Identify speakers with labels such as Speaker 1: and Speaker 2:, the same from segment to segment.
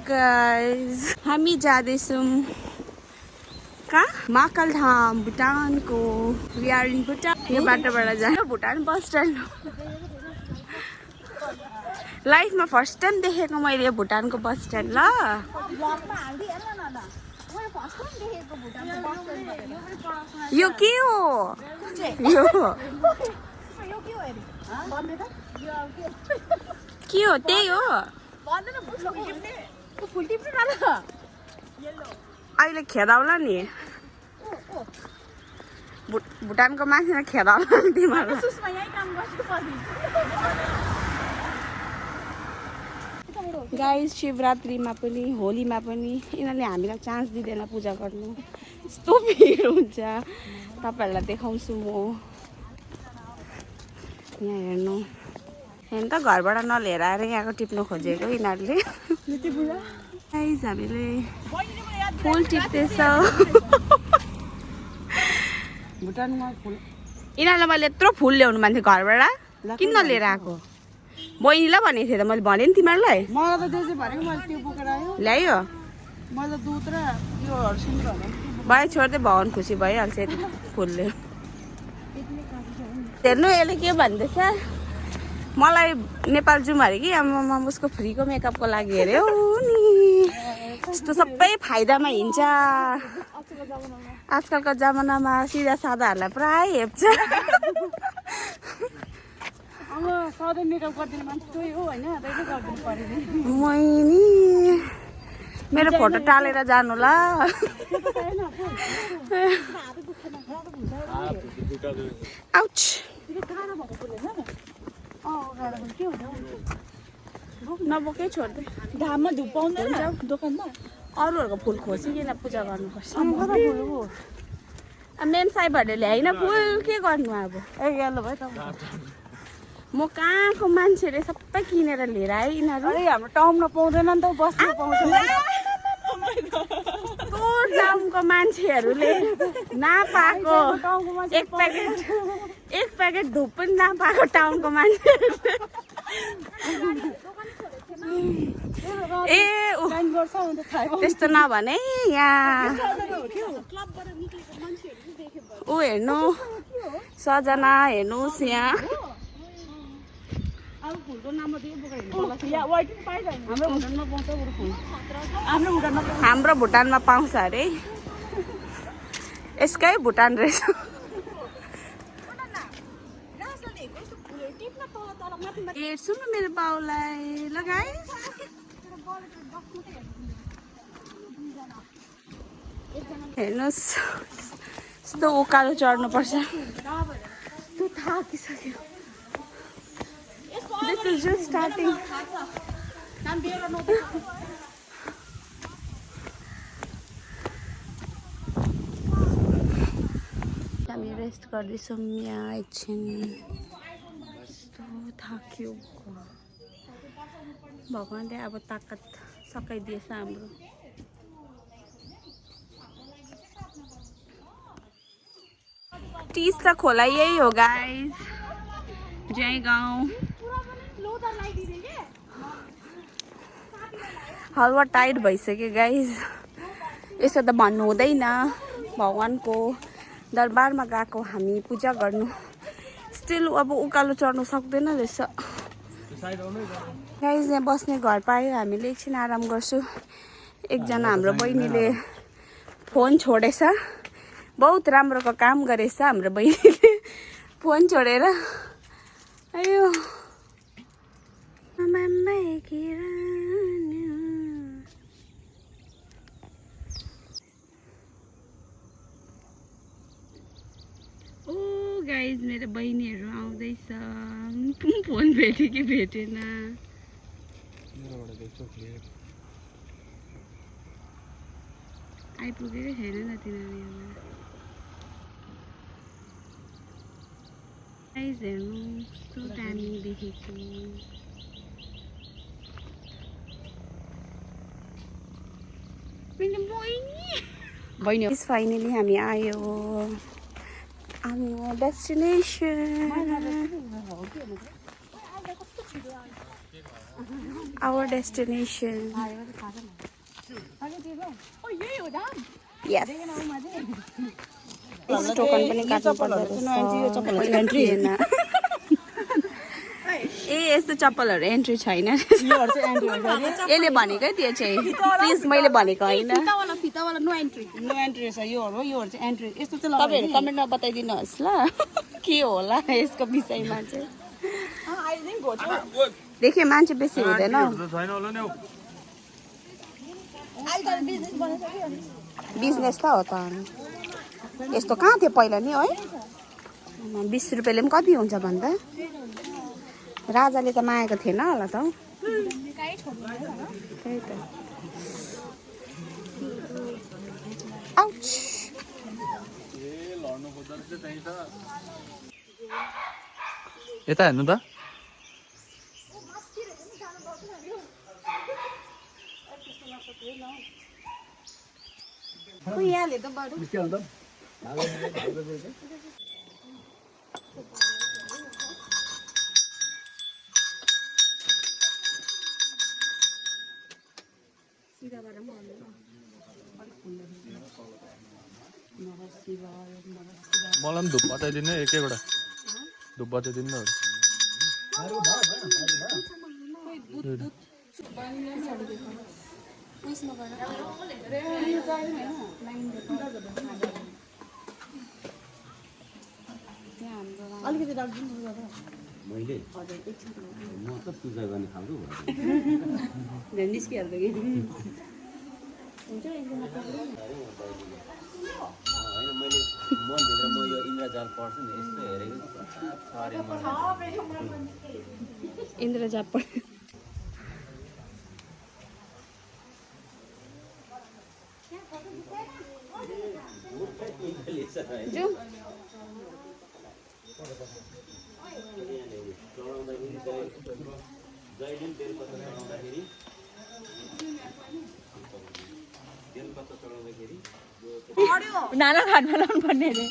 Speaker 1: Guys हामी जाँदैछौँ कहाँ महाकाल धाम भुटानको वी आर इन भुटान यो बाटोबाट जान्छ भुटान बस स्ट्यान्ड लाइफमा फर्स्ट टाइम देखेको मैले यो भुटानको बस स्ट्यान्ड ल यो के हो यो के हो त्यही हो अहिले खेदाउला नि भुटानको मान्छेलाई खेदाउला नि तिमीहरू गाइस शिवरात्रिमा पनि होलीमा पनि यिनीहरूले हामीलाई चान्स दिँदैन पूजा गर्नु यस्तो भिड हुन्छ तपाईँहरूलाई देखाउँछु म यहाँ हेर्नु हेर्नु त घरबाट नलिएर आएर यहाँको टिप्नु खोजेको यिनीहरूले गाइस हामीले फुल टिप्दैछौँ भुटानमा फुल यिनीहरूलाई मैले यत्रो फुल ल्याउनु मान्छे घरबाट किन नलिएर आएको बहिनीलाई भनेको थिएँ त मैले भनेँ नि तिमीहरूलाई ल्यायो भयो छोड्दै भगवान खुसी भइहाल्छ यति फुलले हेर्नु यसले के भन्दैछ मलाई नेपाल जाउँ अरे कि आमा उसको फ्रीको मेकअपको लागि हेऱ्यो नि यस्तो सबै फाइदामा हिँड्छ आजकलको जमानामा सिधा सादाहरूलाई प्राय हेप्छ मैनी मेरो फोटो टालेर जानु ल आउच नबोकै छोड्दै घाममा धुप पाउँदैन दोकानमा अरूहरूको फुल खोसिकन पूजा गर्नुपर्छ मेन साइबहरूले ल्याइन फुल के गर्नु अब म कहाँको मान्छेले सबै किनेर लिएर आयो यिनीहरू हाम्रो टाउनमा पाउँदैन नि त बस्नु पाउँछ टाउनको मान्छेहरूले नपाएको एक प्याकेट धुप पनि नपाएको टाउनको मान्छेहरूले ए त्यस्तो नभने यहाँ ऊ हेर्नु सजना हेर्नुहोस् यहाँ हाम्रो भुटानमा पाउँछ अरे यसकै भुटान रहेछ हेर्छु न मेरो बाउलाई लगाए हेर्नुहोस् यस्तो उकालो चढ्नुपर्छ थाकिसक्यो This is just starting. हामी रेस्ट गर्दैछौँ यहाँ एकछिन यस्तो थाक्यो भगवानले अब ताकत सकाइदिएछ हाम्रो टिस्टा खोला यही हो गाइस जय गाउँ हलुवा टाइट भइसक्यो गाइस यसो त भन्नु हुँदैन भगवानको दरबारमा गएको हामी पूजा गर्नु स्टिल अब उकालो चढ्नु सक्दैन रहेछ गाइस यहाँ बस्ने घर पायो हामीले एकछिन आराम गर्छु एकजना हाम्रो बहिनीले फोन छोडेछ बहुत राम्रोको काम गरेछ हाम्रो बहिनीले फोन छोडेर अयो ओ गाइज मेरो बहिनीहरू आउँदैछ फोन भेट्यो कि भेटेन आइपुगेकै छैन न तिनीहरू गाइज हेर्नु कस्तो दामी देखेको बहिनी फाइनली हामी आयो हाम्रो destination Our destination. Yes. Token पनि काट्नु पर्दो रहेछ ए यस्तो चप्पलहरू एन्ट्री छैन यसले भनेकै त्यो चाहिँ प्लिज मैले भनेको होइन तपाईँहरू कमेन्टमा बताइदिनुहोस् ल के होला यसको विषयमा चाहिँ देखेँ मान्छे बेसी हुँदैन बिजनेस त हो त यस्तो कहाँ थियो पहिला नि है 20 रुपियाँले पनि कति हुन्छ भन्दा राजाले त मागेको थिएन होला त त्यही त आउच
Speaker 2: यता हेर्नु त
Speaker 1: यहाँले त बरु
Speaker 2: मलाई पनि धुप बचाइदिनु एक एकवटा धुप बचाइदिनु
Speaker 1: अलिकति राखिदिनु मैले म त पूजा गर्ने खालको भयो निस्किहाल्छ कि हुन्छ मनभित्र म यो इन्द्रजाल पढ्छु नि यस्तो हेरेको इन्द्रजाल पढ नाना खाना लाउनु पर्ने अरे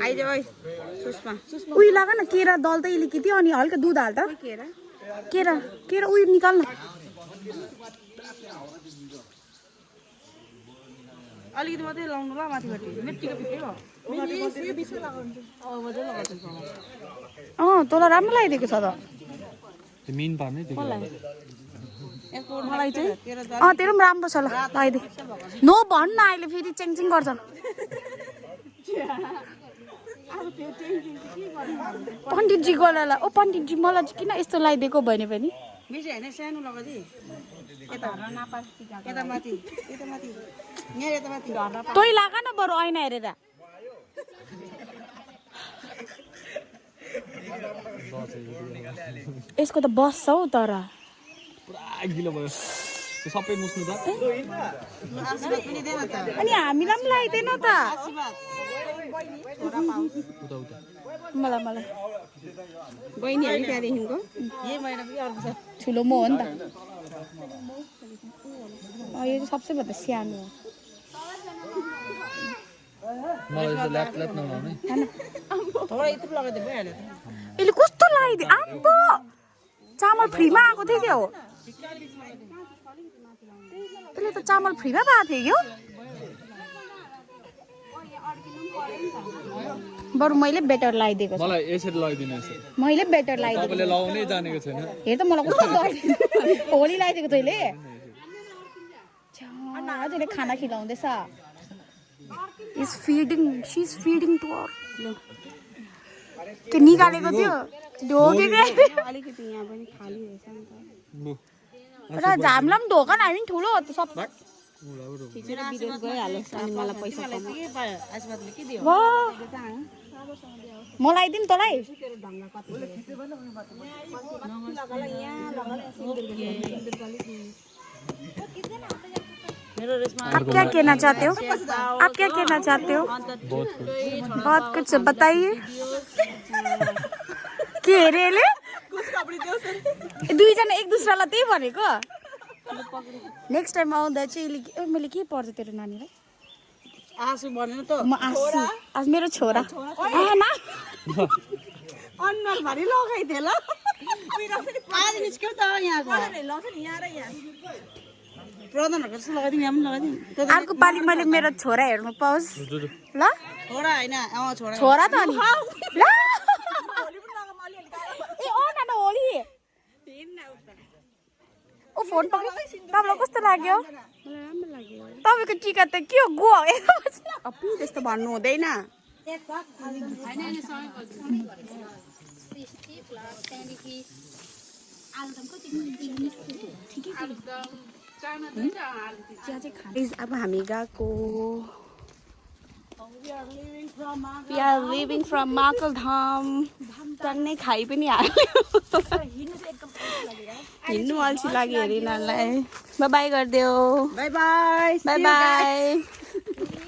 Speaker 1: आइज ओइ सुषमा उही लगा न केरा दल त अलिकति अनि हल्का दुध हाल त केरा केरा उही निकाल्न अलिकति मात्रै लाउनु ल माथिपट्टि मेट्टीको भित्रै हो तँलाई राम्रो लगाइदिएको छ त
Speaker 2: मिन पार्ने
Speaker 1: मलाई चाहिँ तेरो पनि राम्रो छ ल लगाइदिए नो भन्न अहिले फेरि चेङचेङ गर्छ पण्डितजीको ल ओ पण्डितजी मलाई चाहिँ किन यस्तो लगाइदिएको भने पनि बेसी होइन सानो लगाइदिए तै लाग न बरु ऐना हेरेर यसको त बस्छ हौ तर
Speaker 2: सबै मुस्नु त
Speaker 1: अनि हामीलाई पनि लगाइदिएन त मलाई मलाई बहिनीहरू त्यहाँदेखिको ठुलो म हो नि त यो चाहिँ सबसे भन्दा सानो हो यसले कस्तो लगाइदियो आम्बो चामल फ्रीमा आएको थियो क्या हो यसले त चामल फ्रीमा पाएको थियो क्या बरु मैले बेटर लगाइदिएको छु
Speaker 2: मलाई यसरी लगाइदिनु
Speaker 1: मैले बेटर लगाइदिएको
Speaker 2: तपाईले लाउनै जानेको छैन
Speaker 1: हेर त मलाई कस्तो होली लगाइदिएको तैँले हजुरले खाना खिलाउँदैछ is feeding she is feeding to अर त्यो निकालेको थियो ढोकेको अलिकति यहाँ पनि खाली रहेछ नि त र झामलाई पनि ढोका न हामी ठुलो हो त सब खिचेर बिदेश गइहाल्यो अनि मलाई पैसा मलाई दिन तँलाई आप क्या कहना चाहते हो आप क्या कहना चाहते हो बहुत कुछ बताइए के अरे यसले दुईजना एक दुसरालाई त्यही भनेको नेक्स्ट टाइम आउँदा चाहिँ मैले के पर्छ तेरो नानीलाई
Speaker 3: आँसु भन्नु त
Speaker 1: म आँसु आज मेरो छोरा ना
Speaker 3: अनुहार भरि लगाइदिए ल आज निस्क्यौ त यहाँको प्रधानहरूको जस्तो लगाइदिउँ यहाँ पनि लगाइदिउँ
Speaker 1: अर्को पालि मैले मेरो छोरा हेर्नु पाओस् ल
Speaker 3: छोरा होइन छोरा
Speaker 1: छोरा त अनि ल ए ओ नाना होली ओ फोन पक्रि तपाईँलाई कस्तो लाग्यो तपाईँको टिका त के हो गो अपु त्यस्तो भन्नु हुँदैन अब हामी गएको We are leaving from Makaldham. टन्नै खाइ पनि हाल्यो हिँड्नु अल्छी लाग्यो अरे यिनीहरूलाई बाई बाई गरिदेऊ
Speaker 3: बाई बाई
Speaker 1: बाई बाई